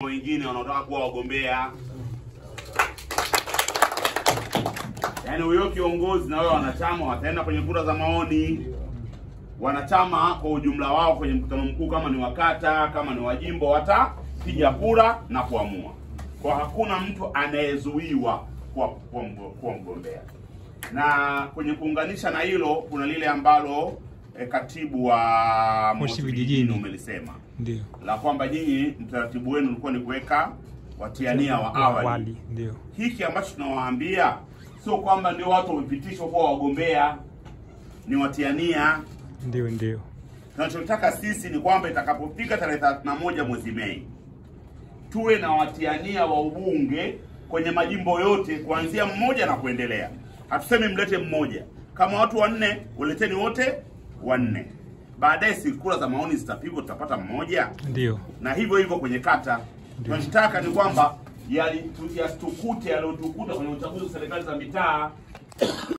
wengine wanaotaka kuwa wagombea. Yaani huyo kiongozi na wao wanachama wataenda kwenye kura za maoni. Wanachama kwa ujumla wao kwenye mkutano mkuu, kama ni wakata, kama ni wajimbo, watapiga kura na kuamua. Kwa hakuna mtu anayezuiwa kuwa mgombea. Na kwenye kuunganisha na hilo kuna lile ambalo katibu wa Moshi Vijijini umelisema. Ndio. La kwamba nyinyi mtaratibu wenu ulikuwa ni kuweka watiania wa awali. Ndio. Hiki ambacho tunawaambia sio kwamba ndio watu wamepitishwa kuwa wagombea, ni watiania. Ndio. Tunachotaka sisi ni kwamba itakapofika tarehe 31 mwezi Mei tuwe na watiania wa ubunge kwenye majimbo yote kuanzia mmoja na kuendelea. Hatusemi mlete mmoja. Kama watu 4, uleteni wote 4. Baadaye si kura za maoni zitapigwa, tutapata mmoja. Ndio. Na hivyo kwenye kata. Tunachotaka ni kwamba yasitukute yaliotukuta kwenye uchaguzi wa serikali za mitaa.